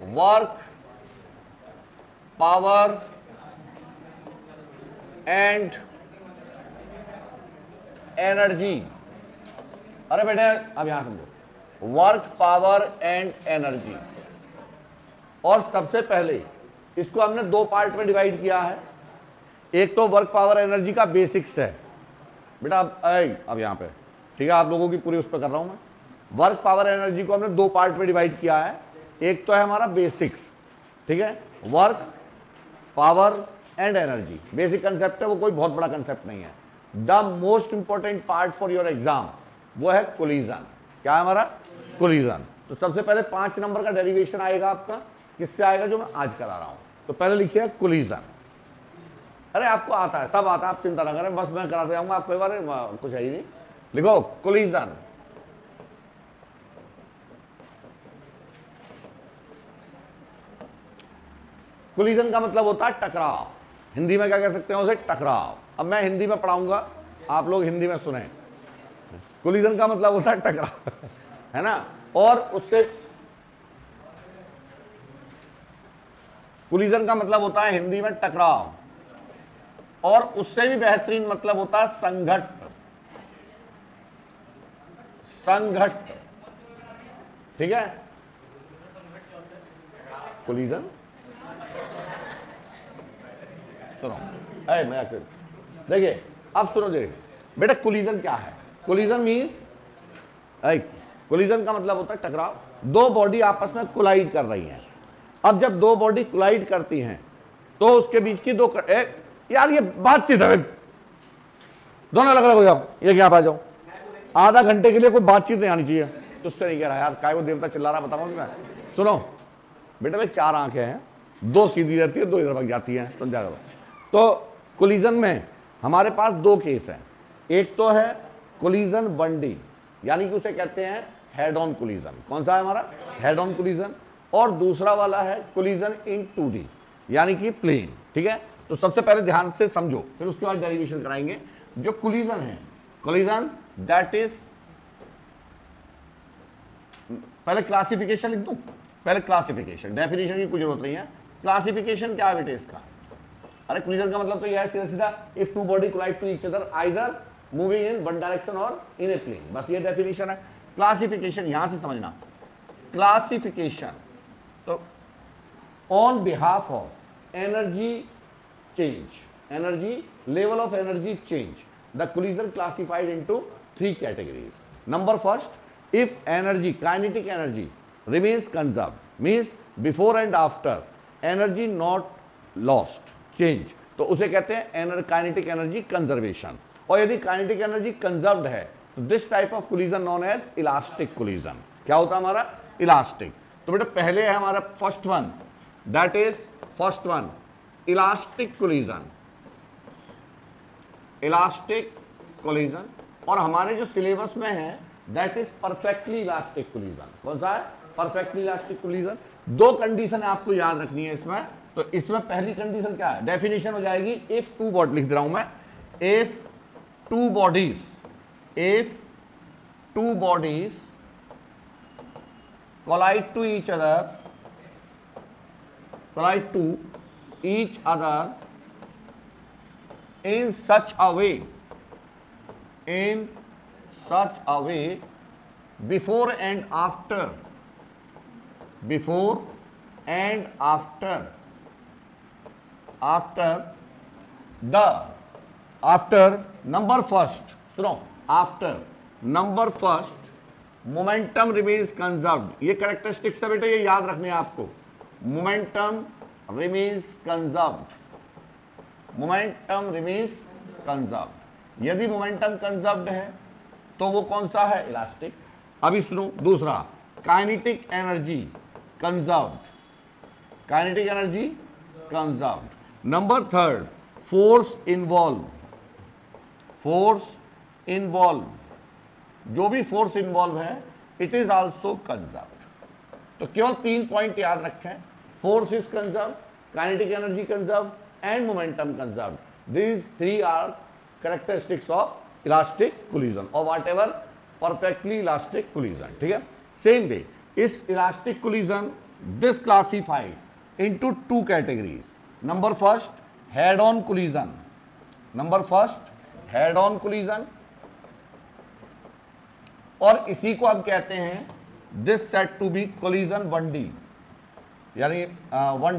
Work power and energy. अरे बेटे अब यहां समझो, वर्क पावर एंड एनर्जी। और सबसे पहले इसको हमने दो पार्ट में डिवाइड किया है। एक तो वर्क पावर एनर्जी का बेसिक्स है बेटा, अब यहां पे ठीक है, आप लोगों की पूरी उस पर कर रहा हूं मैं। वर्क पावर एनर्जी को हमने दो पार्ट में डिवाइड किया है। एक तो है हमारा बेसिक्स, ठीक है, work power and energy, basic concept है, वो कोई बहुत बड़ा कंसेप्ट नहीं है। The most important part for your exam वो है कोलिजन। क्या है हमारा? कोलिजन। तो सबसे पहले 5 नंबर का डेरिवेशन आएगा आपका, किससे आएगा? जो मैं आज करा रहा हूं। तो पहले लिखिए कोलिजन। अरे आपको आता है, सब आता है, आप चिंता ना करें, बस मैं कराते जाऊंगा आपको। बार कुछ है ही नहीं। लिखो कोलिजन। कोलिजन का मतलब होता है टकराव। हिंदी में क्या कह सकते हैं उसे? टकराव। अब मैं हिंदी में पढ़ाऊंगा, आप लोग हिंदी में सुने। कोलिजन का मतलब होता है टकराव, है ना। और उससे कोलिजन का मतलब होता है हिंदी में टकराव, और उससे भी बेहतरीन मतलब होता है संघट्ट। संघट्ट, ठीक है। कोलिजन सुनो, मैं देखिए, अब सुनो जी बेटा, कोलिजन क्या है? कोलिजन मीन्स, कोलिजन का मतलब होता है टकराव। दो बॉडी आपस में कोलाइड कर रही हैं। अब जब दो बॉडी कोलाइड करती हैं तो उसके बीच की दो यार ये बातचीत है, दोनों अलग अलग हो जाओ, ये क्या आ जाओ। आधा घंटे के लिए कोई बातचीत नहीं आनी चाहिए। तो उससे नहीं कह रहा यार, काय को देवता चिल्ला रहा, बताऊं मैं। सुनो बेटा, भाई 4 आंखें हैं, 2 सीधी रहती है, 2 इधर भाग जाती हैं, समझा करो। तो कोलिजन में हमारे पास 2 केस हैं। एक तो है कोलिजन 1D, यानी कि उसे कहते हैं हेड ऑन कोलिजन। कौन सा है हमारा? Head on collision. और दूसरा वाला है कोलिजन इन 2D, यानी कि प्लेन, ठीक है। तो सबसे पहले ध्यान से समझो, फिर उसके बाद डेरिवेशन कराएंगे। जो कोलिजन है, कोलिजन दैट इज, पहले क्लासिफिकेशन लिख दूं? पहले क्लासिफिकेशन, डेफिनेशन की कोई जरूरत नहीं है। क्लासिफिकेशन क्या है बेटे इसका? अरे कोलिजन का मतलब तो यह है सीधा सीधा, if two body collide to each other either moving in one direction और इन ए प्लेन, बस ये डेफिनेशन है। क्लासिफिकेशन यहां से समझना। क्लासिफिकेशन तो on behalf of energy change, energy level of energy change, the collision classified into 3 categories. Number first, if energy, kinetic energy remains conserved, means before and after energy not lost, change, तो उसे कहते हैं kinetic energy conservation. और यदि kinetic energy conserved है तो this type of collision known as elastic collision. क्या होता है हमारा? इलास्टिक। तो बेटा पहले है हमारा first one, that is first one elastic collision, elastic collision. और हमारे जो सिलेबस में है that is perfectly elastic collision. कौन सा है? Perfectly elastic collision. 2 कंडीशन आपको याद रखनी है इसमें। तो इसमें पहली कंडीशन क्या है? डेफिनेशन हो जाएगी, इफ टू बॉडी, लिख दे रहा हूं मैं, if two bodies, if two bodies collide to each other, collide to each other in such a way, in such a way, before and after, before and after, after the, after number first, सुनो, after number first momentum remains conserved. ये characteristics है बेटे, ये याद रखने हैं आपको। Momentum remains conserved, momentum remains conserved. यदि मोमेंटम कंजर्व्ड है तो वो कौन सा है? इलास्टिक। अभी सुनो दूसरा, kinetic energy conserved, kinetic energy conserved. Number third, force involve, force involve, जो भी फोर्स इन्वॉल्व है इट इज आल्सो कंजर्व्ड। तो केवल 3 पॉइंट याद रखें, force is conserved, kinetic energy conserved and momentum conserved. These 3 are characteristics of elastic collision और whatever perfectly elastic collision, ठीक है। सेम वे इस elastic collision this classified into two categories. Number first, head on collision. Number first, head on collision. और इसी को हम कहते हैं this set to be collision 1D, यानी वन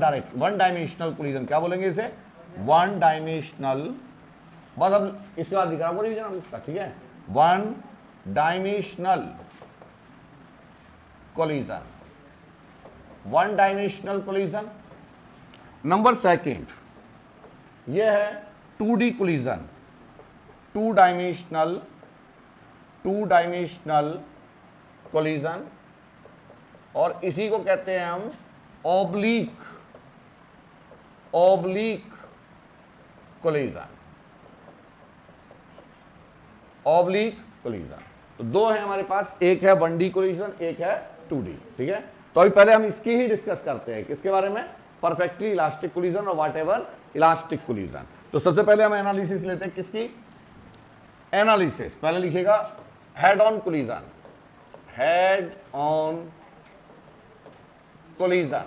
डायमेंशनल कोलिजन. क्या बोलेंगे इसे? One dimensional. बस अब इसके बाद दिखा रिवीजन उसका, ठीक है. One dimensional collision, one dimensional collision. Number second, ये है 2D collision, two dimensional collision. और इसी को कहते हैं हम ऑब्लिक कोलिजन. Oblique collision. तो दो है हमारे पास, एक है 1D कोलिजन, एक है 2D. ठीक है. तो अभी पहले हम इसकी ही डिस्कस करते हैं. किसके बारे में? परफेक्टली इलास्टिक कोलिजन और व्हाट एवर इलास्टिक कोलिजन. तो सबसे पहले हम एनालिसिस लेते हैं. किसकी एनालिसिस? पहले लिखिएगा head on collision. Head on collision,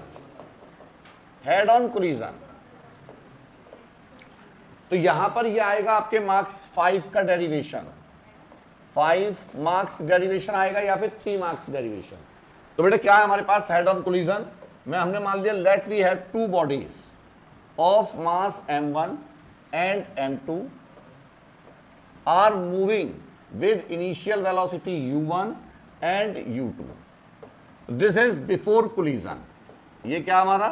head on collision. तो यहां पर ये आएगा आपके मार्क्स 5 का डेरिवेशन, 5 मार्क्स डेरिवेशन आएगा या फिर 3 मार्क्स डेरिवेशन. तो बेटा क्या है हमारे पास हेड ऑन कोलिजन में? हमने मान लिया let we have two bodies of mass m1 and m2 are moving with initial velocity u1 and u2. This is before collision. ये क्या हमारा?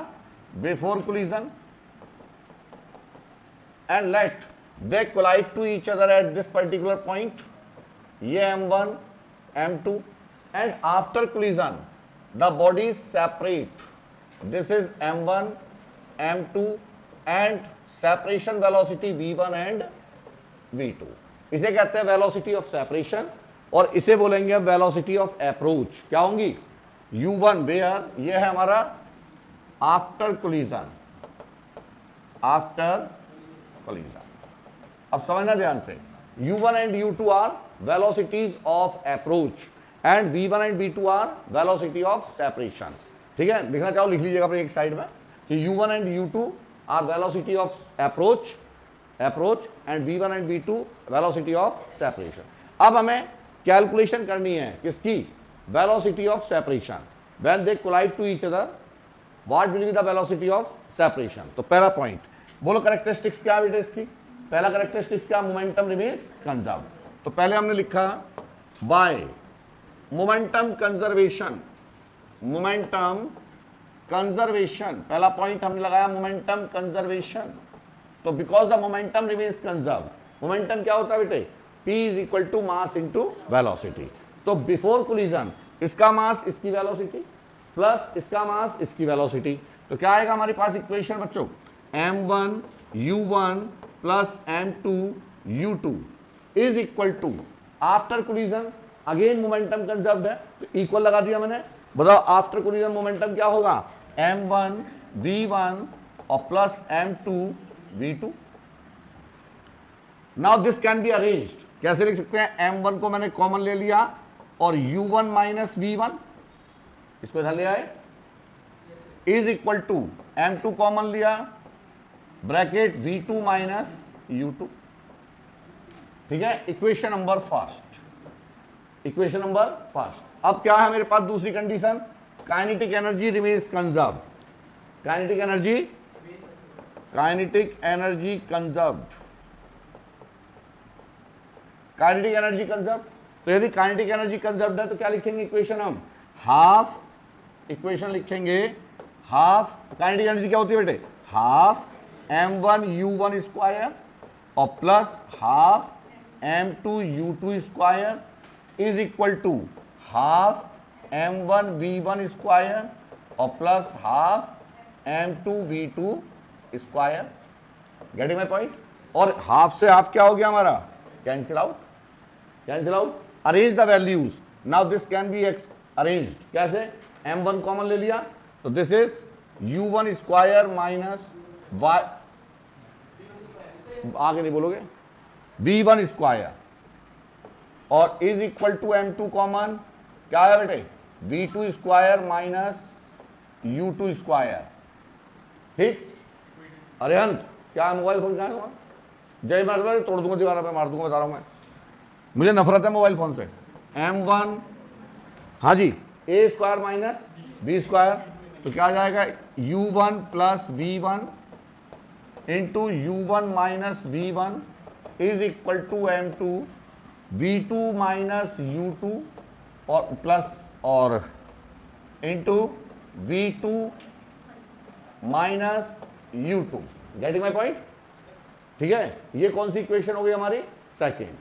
Before collision. And let they collide to each other at this particular point. ये m1 m2 and after collision the body separate. This is m1 m2 and separation velocity v1 and v2. इसे कहते हैं velocity of separation. और इसे बोलेंगे velocity of approach. क्या होंगी? u1 where, ये है हमारा आफ्टर कोलिजन, आफ्टर कोलिजन. अब समझना ध्यान से, u1 and u2 are velocities of approach and v1 and v2 are velocity of separation. ठीक है. लिखना चाहो लिख लीजिएगा अपने एक साइड में कि u1 and u2 are velocity of approach and v1 and v2 velocity of separation. अब हमें कैलकुलेशन करनी है किसकी? Velocity of separation. When they collide to each other what will be the velocity of separation. तो पहला point बोलो, characteristics क्या बेटा इसकी? पहला कैरेक्टरिस्टिक्स क्या? Momentum remains conserve. तो पहले हमने लिखा by momentum conservation. Momentum conservation, पहला पॉइंट हमने लगाया मोमेंटम कंजर्वेशन. तो because the momentum remains conserve, momentum क्या होता है बेटे? P is equal to mass into velocity. तो बिफोर कोलिजन इसका मास इसकी वेलोसिटी प्लस इसका मास इसकी वेलोसिटी. तो क्या आएगा हमारे पास इक्वेशन बच्चों? m1 u1 plus m2 u2 is equal to after collision. Again momentum conserved है तो इक्वल लगा दिया मैंने. बताओ आफ्टर कोलिजन मोमेंटम क्या होगा? m1 v1 और plus m2 v2. Now this can be arranged. कैसे लिख सकते हैं? m1 को मैंने कॉमन ले लिया और u1 माइनस v1 इसको इधर ले आए is equal to m2 common लिया ब्रैकेट v2 माइनस u2. ठीक है. Equation number first, equation number first. अब क्या है मेरे पास दूसरी condition? Kinetic energy remains conserved. Kinetic energy conserved. Kinetic energy conserve. तो यदि काइनेटिक एनर्जी कंजर्व्ड है तो क्या लिखेंगे इक्वेशन? हम हाफ इक्वेशन लिखेंगे. हाफ काइनेटिक एनर्जी क्या होती है बेटे? हाफ m1 u1 स्क्वायर और plus half m2 u2 square is equal to half m1 v1 square और plus half m2 v2 square. Getting my point? और हाफ से हाफ क्या हो गया हमारा? Cancel out. Arrange the values. Now this can be arranged. कैसे? m1 कॉमन ले लिया तो this is u1 square minus y, आगे नहीं बोलोगे, v1 स्क्वायर और is equal to m2 common क्या है बेटे? v2 square minus U2 square. ठीक, अरिहंत क्या मोबाइल फोन क्या है? जय मैं तोड़ दूंगा दीवार पे, मार दूंगा, बता रहा हूं मैं, मुझे नफरत है मोबाइल फोन से। M1, हाँ जी, a square minus B square, तो क्या आ जाएगा U1 plus V1 into U1 minus V1 is equal to M2 V2 minus U2 और प्लस और into V2 minus U2। Getting my point? ठीक है, ये कौन सी इक्वेशन हो गई हमारी? सेकेंड।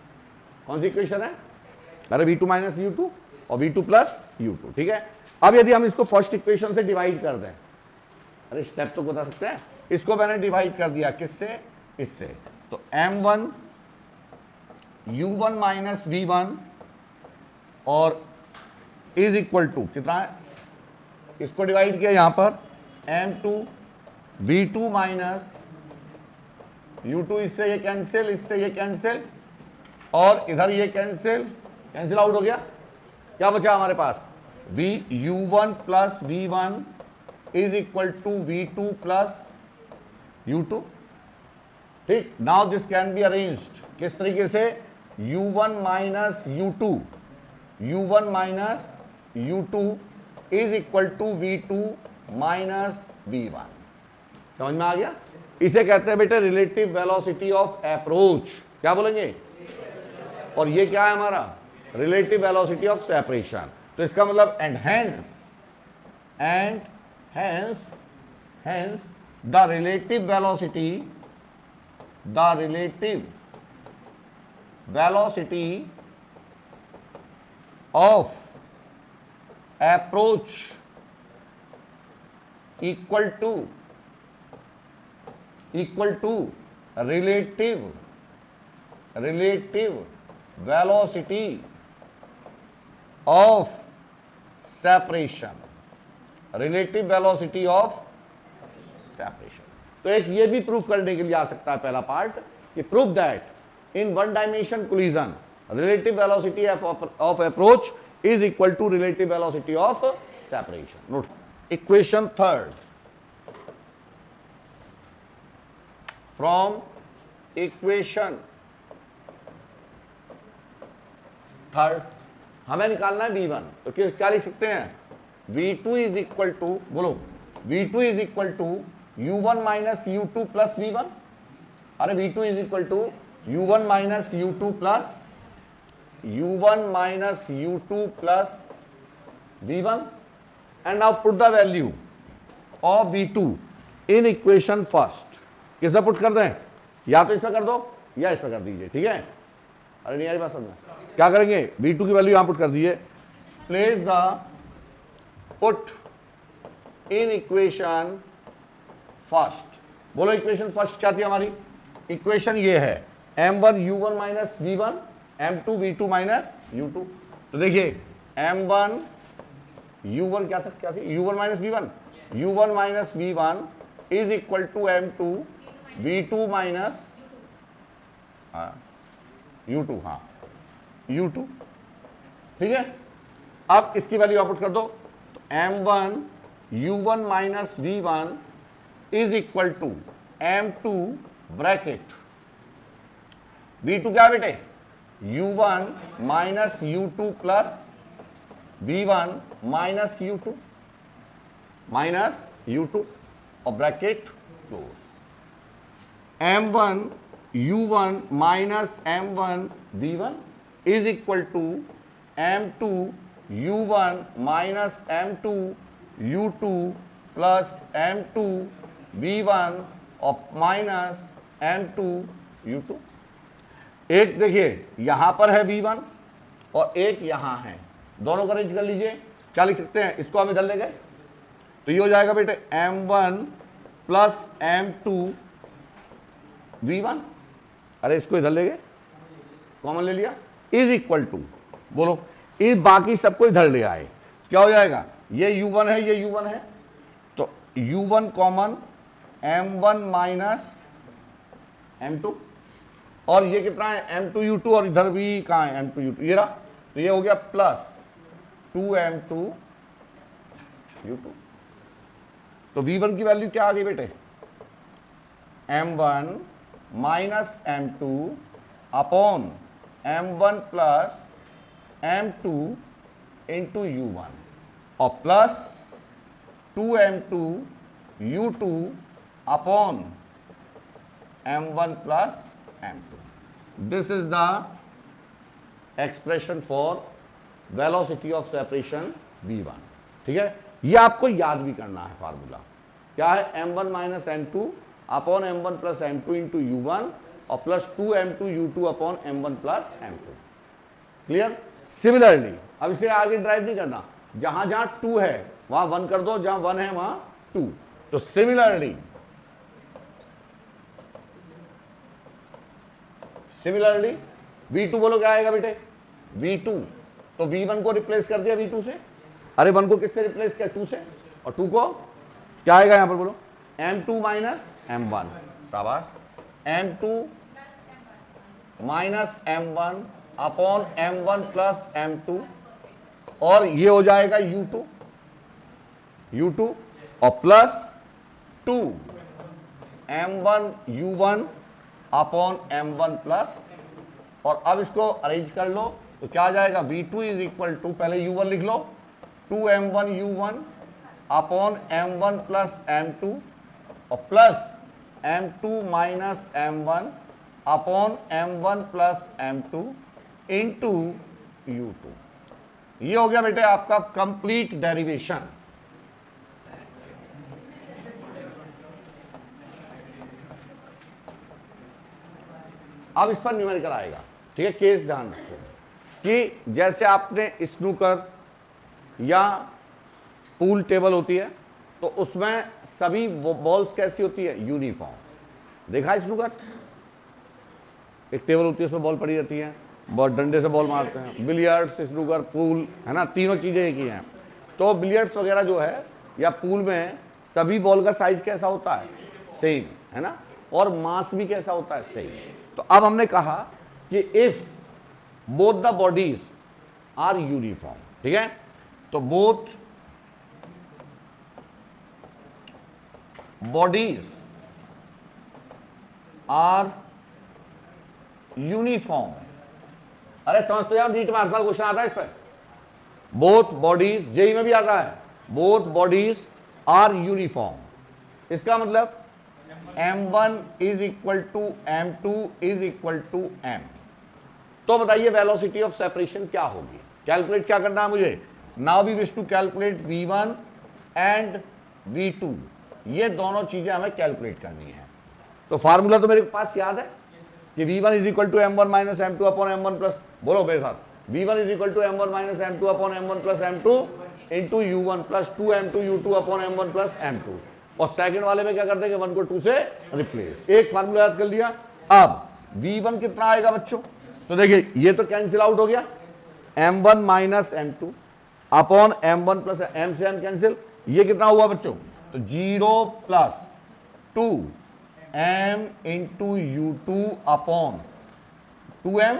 कौन सी इक्वेशन है? अरे V2 माइनस U2 और V2 प्लस U2। ठीक है, अब यदि हम इसको फर्स्ट इक्वेशन से डिवाइड कर दें, अरे स्टेप तो बता सकते हैं, इसको मैंने डिवाइड कर दिया किससे? इससे, तो M1 U1 माइनस V1 और इज इक्वल टू कितना है? इसको डिवाइड किया यहां पर M2 V2 माइनस U2, इससे ये कैंसिल, इससे ये कैंसिल और इधर ये कैंसिल आउट हो गया। क्या बचा हमारे पास? U1 plus V1 is equal to V2 plus U2। ठीक, now this can be arranged किस तरीके से? U1 minus U2 is equal to V2 minus V1। समझ में आ गया? इसे कहते हैं बेटे रिलेटिव वेलोसिटी ऑफ अप्रोच। क्या बोलेंगे? और ये क्या है हमारा? Relative velocity of separation. तो इसका मतलब and hence the relative velocity of approach equal to relative velocity of separation. Relative velocity of separation. तो एक ये भी प्रूफ करने के लिए आ सकता है पहला पार्ट, कि prove that in one dimension collision relative velocity of approach is equal to relative velocity of separation. Note equation third, from equation third हमें निकालना है V1, तो क्या लिख सकते हैं? V2 इज इक्वल टू, बोलो, V2 is equal to U1 minus U2 plus V1। अरे V2 is equal to U1 minus U2 plus V1 and now put the value of V2 in equation first. किसमें put कर दें? या तो इसमें कर दो या इसमें कर दीजिए। ठीक है, अरे नहीं यार बात समझना, क्या करेंगे? V2 की वैल्यू यहां पुट कर दीजिए। Place the put in equation first. बोलो इक्वेशन फर्स्ट क्या थी हमारी? इक्वेशन ये है M1 U1 minus V1, M2 V2 minus U2। तो देखिए M1 U1 क्या थी? U1 minus V1, U1 minus V1 is equal to M2 V2 minus U2। हाँ, U2। ठीक है, अब इसकी वैल्यू आउट कर दो, तो M1 U1 minus V1 is equal to M2 bracket V2 क्या बेटे? U1 minus U2 plus V1 minus U2 और bracket close. M1 U1 minus M1 V1 is equal to M2 U1 minus M2 U2 plus M2 V1 और minus M2 U2। एक देखिए यहां पर है V1 और एक यहां है, दोनों का अरेंज कर लीजिए। क्या लिख सकते हैं? इसको हम इधर ले गए तो ये हो जाएगा बेटे M1 प्लस M2 V1। अरे इसको इधर ले गए, कॉमन ले लिया, इज इक्वल टू, बोलो इस बाकी सबको इधर ले आए, क्या हो जाएगा? ये U1 है, ये U1 है, तो U1 common M1 minus M2 और ये कितना है? M2 U2 और इधर भी कहाँ है? M2 U2, ये रहा, तो ये हो गया प्लस 2M2 U2। तो v1 की वैल्यू क्या आ गई बेटे, m1 minus m2 upon m1 plus m2 into u1 और plus 2m2 u2 upon m1 plus m2। This is the expression for velocity of separation v1। ठीक है, ये आपको याद भी करना है फार्मूला क्या है, m1 minus m2 upon m1 plus m2 into u1 और plus 2m2 u2 upon m1 plus m2। Clear. Similarly अब इसे आगे ड्राइव नहीं करना, जहां जहां 2 है वहां 1 कर दो, जहां 1 है वहां 2। तो सिमिलरली v2 बोलो क्या आएगा बेटे, v2 तो v1 को रिप्लेस कर दिया v2 से, अरे 1 को किससे रिप्लेस किया, 2 से, और 2 को क्या आएगा यहां पर बोलो, m2 माइनस m1, शाबाश, m2 minus m1 upon m1 plus m2 और ये हो जाएगा u2 और plus 2 m1 u1 upon m1 plus, और अब इसको अरेंज कर लो तो क्या आ जाएगा, v2 इज इक्वल टू, पहले u1 लिख लो, 2m1 u1 upon m1 plus m2 और plus m2 minus m1 upon m1 plus m2 into u2। ये हो गया बेटे आपका कंप्लीट डेरिवेशन। अब इस पर न्यूमेरिकल आएगा। ठीक है, केस ध्यान रखो कि जैसे आपने स्नूकर या पूल टेबल होती है तो उसमें सभी बॉल्स कैसी होती है, यूनिफॉर्म। देखा है स्नूकर, एक टेबल होती है उसमें बॉल पड़ी रहती है, बहुत डंडे से बॉल मारते हैं। बिलियर्ड्स, स्नूकर, पूल, है ना, तीनों चीजें एक ही हैं। तो बिलियर्ड्स वगैरह जो है या पूल में सभी बॉल का साइज कैसा होता है, सेम, है ना, और मास भी कैसा होता है, सेम। तो अब हमने कहा कि if both the bodies are uniform, ठीक है, तो बोथ बॉडीज आर यूनिफॉर्म। अरे समझते हो, नीट में हर साल क्वेश्चन आता है इस पर। बोथ बॉडीज, जेई में भी आता है, बोथ बॉडीज आर यूनिफॉर्म। इसका मतलब m1 is equal to m2 is equal to m। तो बताइए वेलोसिटी ऑफ सेपरेशन क्या होगी, कैलकुलेट क्या करना है मुझे। Now we wish to calculate v1 and v2, ये दोनों चीजें हमें कैलकुलेट करनी है। तो फार्मूला तो मेरे पास याद है कि v1 is equal to m1 minus m2 upon m1 plus, बोलो मेरे साथ, v1 is equal to m1 minus m2 upon m1 plus m2 into u1 plus 2m2 u2 upon m1 plus m2। और second वाले में क्या कर देंगे, 1 को 2 से रिप्लेस। एक फार्मूला याद कर लिया। अब v1 कितना आएगा बच्चों, तो देखिए ये तो कैंसिल आउट हो गया, m1 minus m2 upon m1 plus m से m कैंसिल, ये कितना हुआ बच्चों, तो 0 plus 2m into u2 upon 2m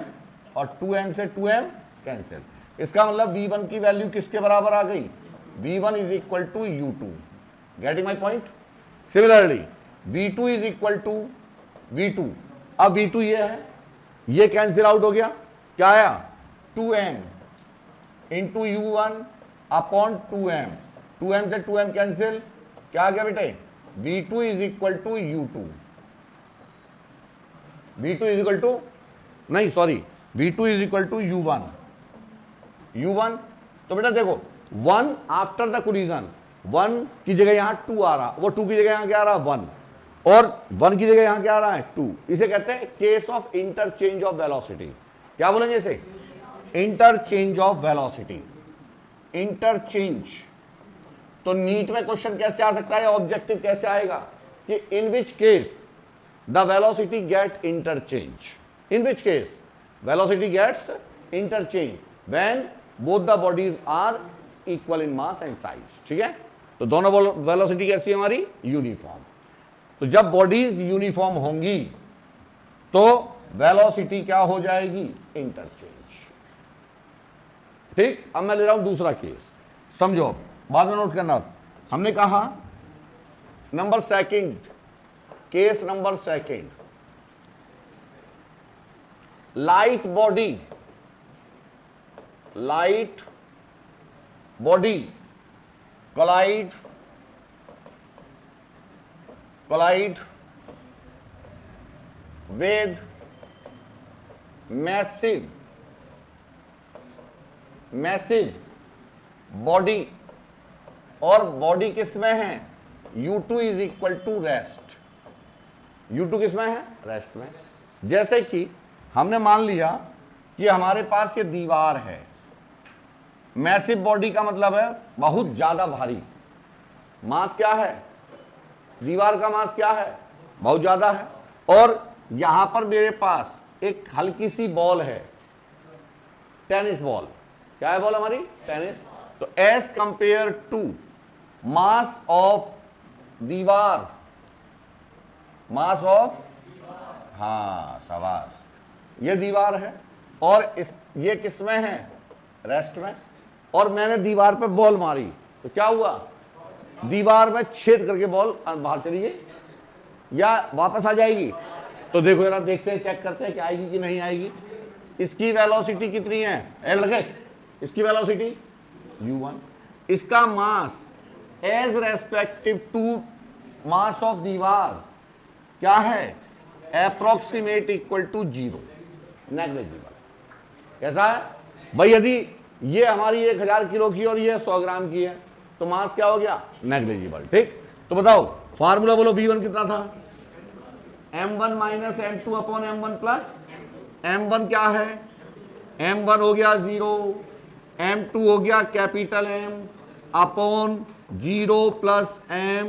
और 2m से 2m कैंसिल। इसका मतलब v1 की वैल्यू किसके बराबर आ गई, v1 is equal to u2। Getting my point. Similarly v2 is equal to v2, अब v2 ये है, ये कैंसिल आउट हो गया, क्या आया, 2m into u1 upon 2m, 2m से 2m कैंसिल, क्या आ गया बेटे, v2 is equal to u2, v2 is equal to, नहीं sorry, v2 is equal to u1। तो बेटा देखो 1 आफ्टर द कोलिजन, 1 की जगह यहां 2 आ रहा, वो 2 की जगह यहां क्या आ रहा, 1, और 1 की जगह यहां क्या आ रहा है, 2। इसे कहते हैं case of interchange of velocity. क्या बोलेंगे इसे, इंटरचेंज ऑफ वेलोसिटी, इंटरचेंज। तो नीट में क्वेश्चन कैसे आ सकता है, ऑब्जेक्टिव कैसे आएगा कि in which case the velocity get interchange, in which case velocity gets interchange when both the bodies are equal in mass and size. ठीक है, तो दोनों वेलोसिटी कैसी है हमारी, यूनिफॉर्म। तो जब बॉडीज यूनिफॉर्म होंगी तो वेलोसिटी क्या हो जाएगी, इंटरचेंज। ठीक, अब मैं ले रहा हूं दूसरा केस, समझो, बाद में नोट करना। हमने कहा number second, case number second, light body collide with massive body, और बॉडी किसमें है, U2 is equal to rest. U2 किसमें है, रेस्ट में। जैसे कि हमने मान लिया कि हमारे पास ये दीवार है, मैसिव बॉडी का मतलब है बहुत ज्यादा भारी। मास क्या है, दीवार का मास क्या है, बहुत ज्यादा है। और यहां पर मेरे पास एक हल्की सी बॉल है, टेनिस बॉल। क्या है बॉल हमारी, टेनिस। तो as compare to mass of दीवार, मास ऑफ, हाँ शाबाश, ये दीवार है और ये किसमें है, रेस्ट में। और मैंने दीवार पे बॉल मारी तो क्या हुआ, दीवार में छेद करके बॉल बाहर चली गई या वापस आ जाएगी। तो देखो जरा, देखते हैं, चेक करते हैं कि आएगी कि नहीं आएगी। इसकी वेलोसिटी कितनी है, एल लगे, इसकी वेलोसिटी u1, इसका mass as respective to mass of दीवार क्या है, अप्रोक्सीमेट इक्वल टू 0, नेग्लिजिबल। कैसा है भाई, यदि ये हमारी 1000 किलो की और ये 100 ग्राम की है तो मास क्या हो गया, नेग्लिजिबल। ठीक, तो बताओ फार्मूला बोलो, v1 कितना था, m1 minus m2 upon m1 plus m1 क्या है, m1 हो गया 0, m2 हो गया capital M upon 0 plus m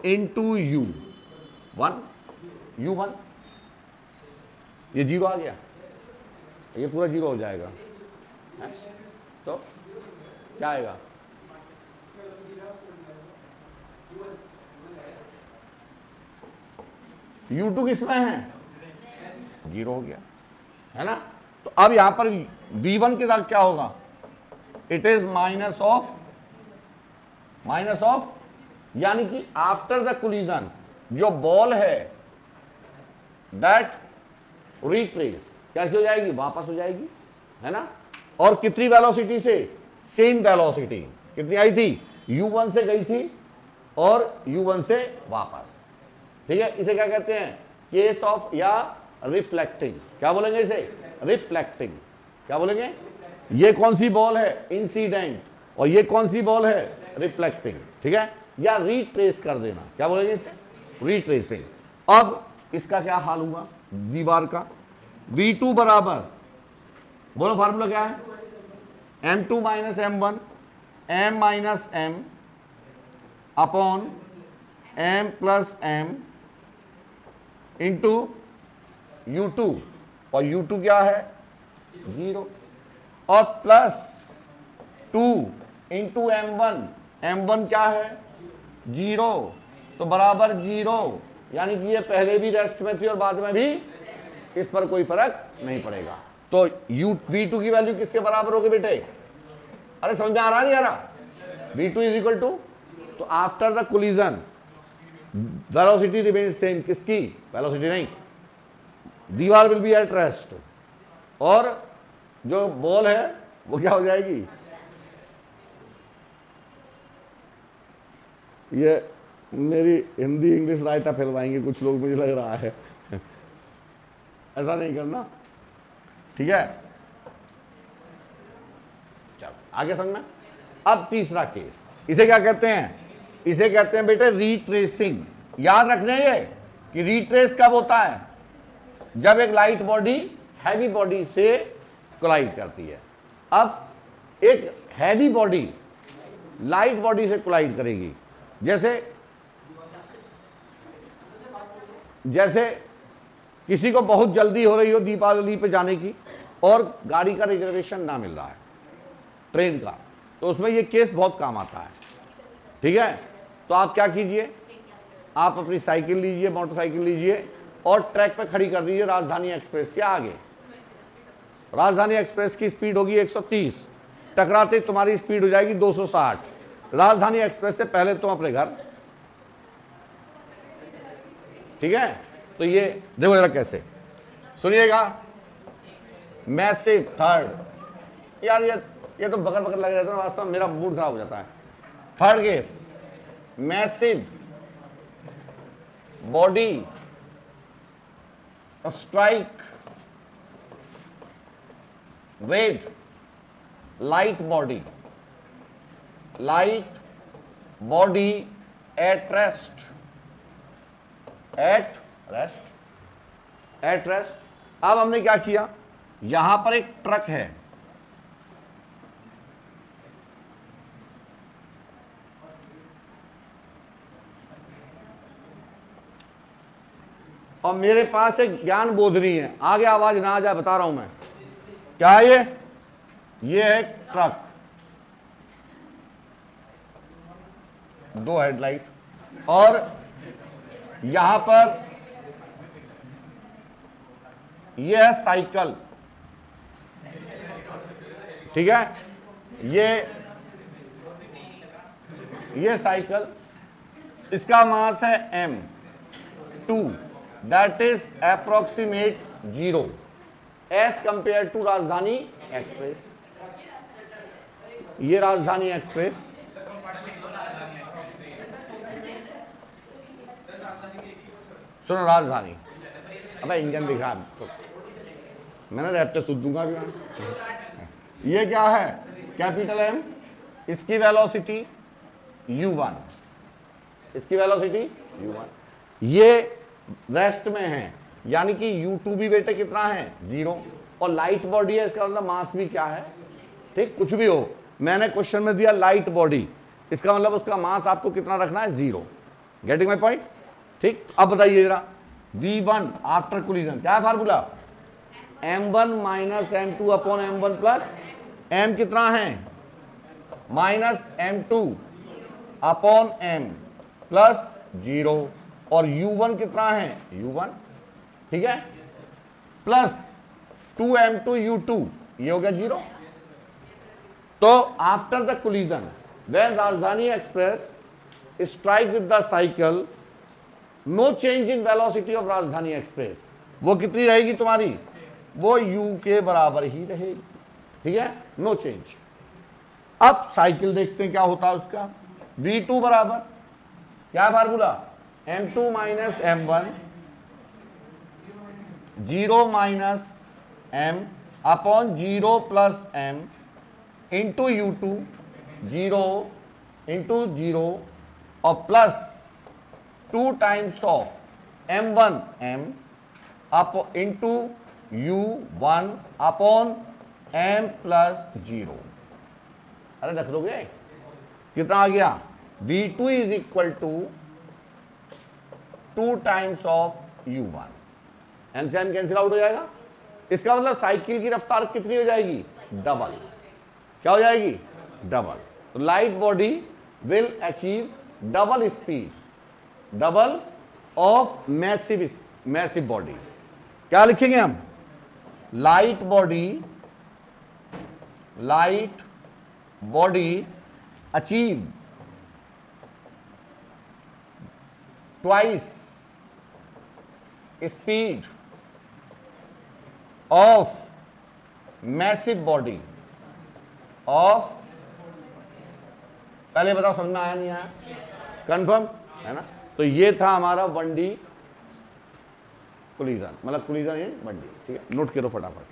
into u1, u1, ये 0 आ गया, ये पूरा 0 हो जाएगा है? तो क्या आएगा, u2 किसमें है, 0 हो गया, है ना। तो अब यहां पर v1 के साथ क्या होगा, इट इज माइनस ऑफ, यानी कि आफ्टर द कोलिजन जो बॉल है दैट रिट्रेस कैसे हो जाएगी, वापस हो जाएगी, है ना। और कितनी वेलोसिटी से, सेम वेलोसिटी, कितनी आई थी, u1 से गई थी और u1 से वापस। ठीक है, इसे क्या कहते हैं, केस ऑफ या रिफ्लेक्टिंग। क्या बोलेंगे इसे, रिफ्लेक्टिंग। क्या बोलेंगे, ये कौन सी बॉल है, इंसिडेंट, और ये कौन सी बॉल है, रिफ्लेक्टिंग। ठीक है, या रिट्रेस कर देना, क्या बोलेंगे इसे, रिट्रेसिंग। अब इसका क्या हाल हुआ, दीवार का, v2 बराबर, बोलो फार्मूला क्या है, m2 minus m1 m minus m upon m plus m into u2, और u2 क्या है, 0, और प्लस 2 इंटू m1 क्या है, 0, तो बराबर 0, यानी कि ये पहले भी रेस्ट में थी और बाद में भी, इस पर कोई फर्क नहीं पड़ेगा। तो v2 की वैल्यू किसके बराबर होगी बेटे, अरे समझ में आ रहा नहीं आ रहा, v2 इज इक्वल टू, तो after the collision velocity remain same, किसकी वेलोसिटी नहीं, दीवार विल बी एट रेस्ट, और जो बॉल है वो क्या हो जाएगी, ये मेरी हिंदी इंग्लिश रायता फैलवाएंगे कुछ लोग, मुझे लग रहा है ऐसा नहीं करना, ठीक है। चलो आगे समझ में। अब तीसरा केस, इसे क्या कहते हैं, इसे कहते हैं बेटे रीट्रेसिंग। याद रखना ये कि रीट्रेस कब होता है, जब एक लाइट बॉडी हैवी बॉडी से कोलाइड करती है। अब एक हैवी बॉडी लाइट बॉडी से कोलाइड करेगी, जैसे किसी को बहुत जल्दी हो रही हो दीपावली पे जाने की और गाड़ी का रिजर्वेशन ना मिल रहा है, ट्रेन का, तो उसमें ये केस बहुत काम आता है। ठीक है, तो आप क्या कीजिए, आप अपनी साइकिल लीजिए, मोटरसाइकिल लीजिए और ट्रैक पे खड़ी कर दीजिए राजधानी एक्सप्रेस के आगे। राजधानी एक्सप्रेस की स्पीड होगी 130, टकराते तुम्हारी स्पीड हो जाएगी 260। राजधानी एक्सप्रेस से पहले तुम अपने घर, ठीक है, तो ये देखो जरा कैसे, सुनिएगा। मैसिव थर्ड, यार ये तो बकर बकर लग रहता है, वास्तव में मेरा मूड खराब हो जाता है। Third case, massive body strike with light body at rest अब हमने क्या किया, यहां पर एक ट्रक है, और मेरे पास एक ज्ञान बोधनी है, आगे आवाज ना आ जाए बता रहा हूं मैं। क्या है ये है ट्रक, दो हेडलाइट, और यहां पर ये है साइकिल, ठीक है, ये साइकिल, इसका मास है m2, that is approximate 0 as compare to Rajdhani Express. ये राजधानी एक्सप्रेस, सुनो राजधानी, अबे इंजन दिखा तो मैंने रैप्टर सुन दूंगा भी। ये क्या है, कैपिटल M, इसकी वेलोसिटी u1, इसकी वेलोसिटी u1, ये रेस्ट में है, यानी कि u2 भी बेटे कितना है 0, और लाइट बॉडी है, इसका मतलब मास भी क्या है, ठीक, कुछ भी हो, मैंने क्वेश्चन में दिया लाइट बॉडी, इसका मतलब उसका मास आपको कितना रखना है 0। गेटिंग माई पॉइंट, ठीक। अब बताइए जरा v1 आफ्टर कोलिजन क्या है formula, m1 minus m2 upon m1 plus m कितना है minus m2 upon m plus 0, और u1 कितना है u1, ठीक है, प्लस 2m2 u2, ये हो गया 0। तो after the collision when Rajdhani Express strike with the cycle, no change in velocity of Rajdhani Express, वो कितनी रहेगी तुम्हारी, वो u के बराबर ही रहेगी, ठीक है, नो चेंज। अब साइकिल देखते हैं क्या होता है उसका, v2 बराबर क्या formula, m2 minus m1 0 minus m upon 0 plus m into u2 0 into 0 और plus 2 times of m1 m up into u1 upon m plus 0। अरे रख लोगे, कितना आ गया, v2 is equal to 2 times of u1, M से M cancel out हो जाएगा, इसका मतलब साइकिल की रफ्तार कितनी हो जाएगी, डबल, क्या हो जाएगी, डबल। तो light body will achieve double speed, double of massive body. क्या लिखेंगे हम, light body achieve twice speed of massive body of, पहले बताओ समझ में आया नहीं आया, कंफर्म है ना। तो ये था हमारा 1D कोलिजन, मतलब कोलिजन इन 1D, ठीक है, नोट करो फटाफट।